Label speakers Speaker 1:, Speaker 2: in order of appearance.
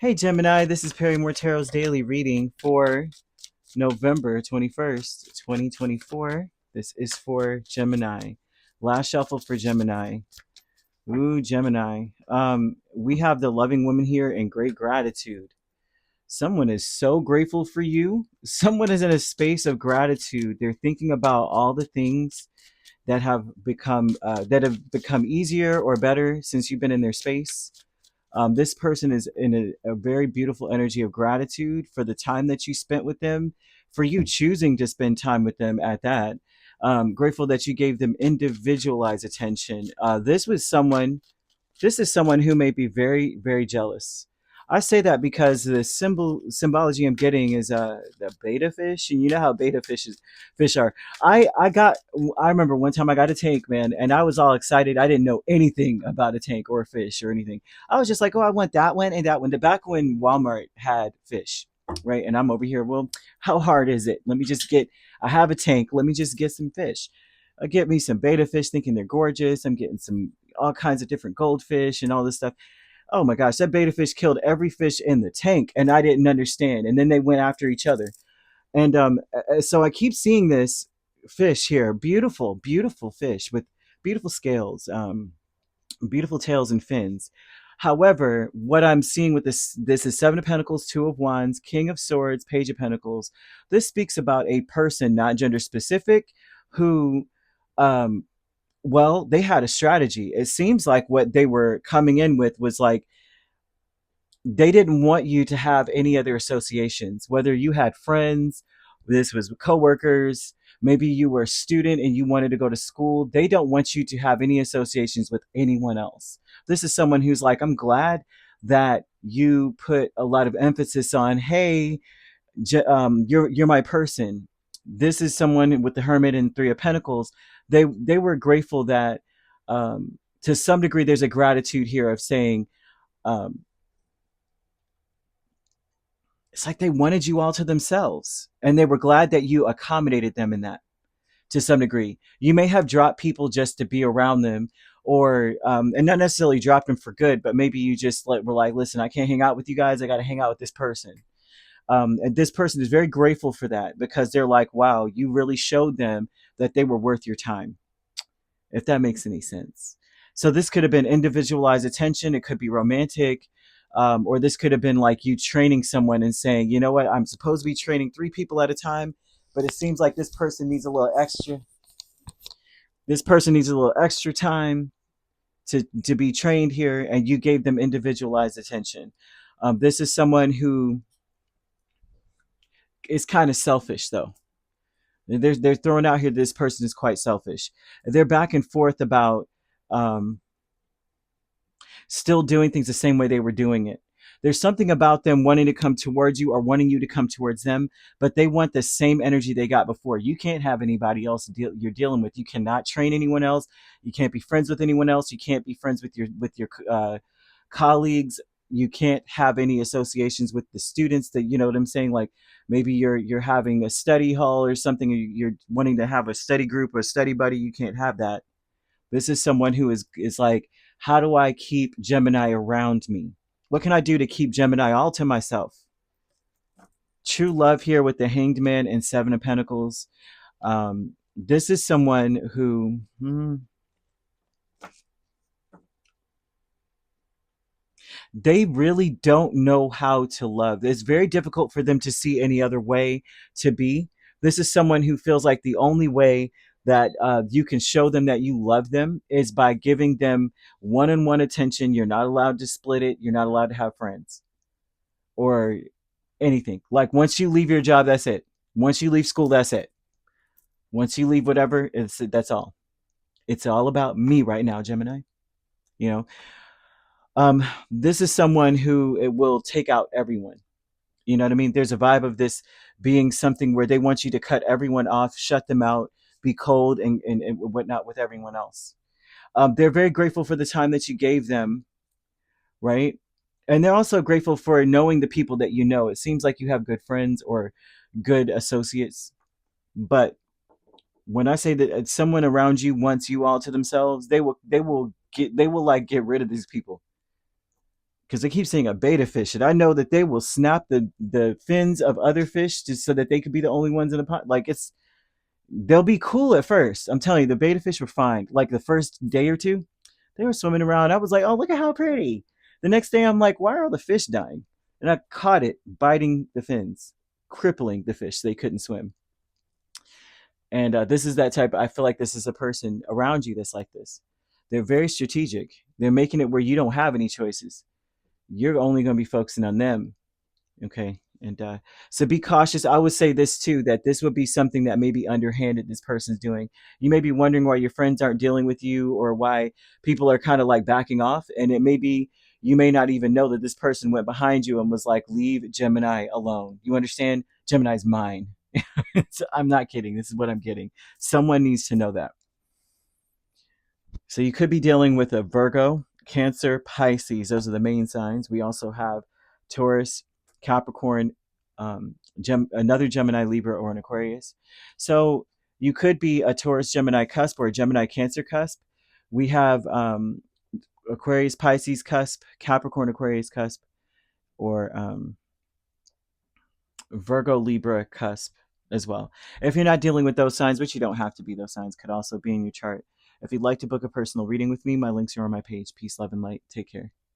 Speaker 1: Hey Gemini, this is Perrymore Tarot's daily reading for November 21st, 2024. This is for Gemini. Last shuffle for Gemini. Ooh, Gemini. We have the loving woman here and great gratitude. Someone is so grateful for you. Someone is in a space of gratitude. They're thinking about all the things that have become easier or better since you've been in their space. This person is in a very beautiful energy of gratitude for the time that you spent with them, for you choosing to spend time with them at that. Grateful that you gave them individualized attention. This is someone who may be very, very jealous. I say that because the symbology I'm getting is the beta fish, and you know how fish are. I remember one time I got a tank, man, and I was all excited. I didn't know anything about a tank or a fish or anything. I was just like, oh, I want that one and that one. The back when Walmart had fish, right? And I'm over here. Well, how hard is it? Let me just get. I have a tank. Let me just get some fish. I get me some beta fish, thinking they're gorgeous. I'm getting some all kinds of different goldfish and all this stuff. Oh my gosh, that beta fish killed every fish in the tank, and I didn't understand. And then they went after each other. And so I keep seeing this fish here, beautiful, beautiful fish with beautiful scales, beautiful tails and fins. However, what I'm seeing with this is Seven of Pentacles, Two of Wands, King of Swords, Page of Pentacles. This speaks about a person, not gender specific, who um, well, they had a strategy. It seems like what they were coming in with was like they didn't want you to have any other associations, whether you had friends, this was coworkers, maybe you were a student and you wanted to go to school. They don't want you to have any associations with anyone else. This is someone who's like, I'm glad that you put a lot of emphasis on, hey, you're my person. This is someone with the Hermit and Three of Pentacles. They were grateful that to some degree there's a gratitude here of saying um, it's like they wanted you all to themselves, and they were glad that you accommodated them in that to some degree. You may have dropped people just to be around them, or and not necessarily dropped them for good, but maybe you just were like, listen, I can't hang out with you guys. I got to hang out with this person. And this person is very grateful for that because they're like, wow, you really showed them that they were worth your time, if that makes any sense. So this could have been individualized attention. It could be romantic. Or this could have been like you training someone and saying, you know what, I'm supposed to be training three people at a time, but it seems like this person needs a little extra. This person needs a little extra time to be trained here, and you gave them individualized attention. This is someone who is kind of selfish, though. They're throwing out here this person is quite selfish. They're back and forth about um, still doing things the same way they were doing it. There's something about them wanting to come towards you or wanting you to come towards them, but they want the same energy they got before. You can't have anybody else you're dealing with. You cannot train anyone else. You can't be friends with anyone else. You can't be friends with your colleagues. You can't have any associations with the students that, you know what I'm saying, like maybe you're having a study hall or something, you're wanting to have a study group or a study buddy. You can't have that. This is someone who is like, how do I keep Gemini around me? What can I do to keep Gemini all to myself? True love here with the Hanged Man and Seven of Pentacles. This is someone who they really don't know how to love. It's very difficult for them to see any other way to be. This is someone who feels like the only way that you can show them that you love them is by giving them one-on-one attention. You're not allowed to split it. You're not allowed to have friends or anything. Like once you leave your job, that's it. Once you leave school, that's it. Once you leave whatever, that's all. It's all about me right now, Gemini. You know, this is someone who it will take out everyone. You know what I mean? There's a vibe of this being something where they want you to cut everyone off, shut them out, be cold and whatnot with everyone else. They're very grateful for the time that you gave them, right? And they're also grateful for knowing the people that you know. It seems like you have good friends or good associates. But when I say that someone around you wants you all to themselves, they will like get rid of these people. because they keep saying a beta fish, and I know that they will snap the fins of other fish just so that they could be the only ones in the pot. Like it's they'll be cool at first. I'm telling you, the beta fish were fine. Like the first day or two, they were swimming around. I was like, oh, look at how pretty. The next day, I'm like, why are all the fish dying? And I caught it biting the fins, crippling the fish. They couldn't swim. And this is that type. I feel like this is a person around you that's like this. They're very strategic. They're making it where you don't have any choices. You're only going to be focusing on them. Okay. And so be cautious. I would say this too, that this would be something that may be underhanded this person's doing. You may be wondering why your friends aren't dealing with you or why people are kind of like backing off. And it may be, you may not even know that this person went behind you and was like, leave Gemini alone. You understand? Gemini's mine. So I'm not kidding. This is what I'm getting. Someone needs to know that. So you could be dealing with a Virgo, Cancer, Pisces. Those are the main signs. We also have Taurus, Capricorn, another Gemini, Libra, or an Aquarius. So you could be a Taurus, Gemini cusp or a Gemini, Cancer cusp. We have Aquarius, Pisces cusp, Capricorn, Aquarius cusp, or Virgo, Libra cusp as well. If you're not dealing with those signs, which you don't have to be, those signs could also be in your chart. If you'd like to book a personal reading with me, my links are on my page. Peace, love, and light. Take care.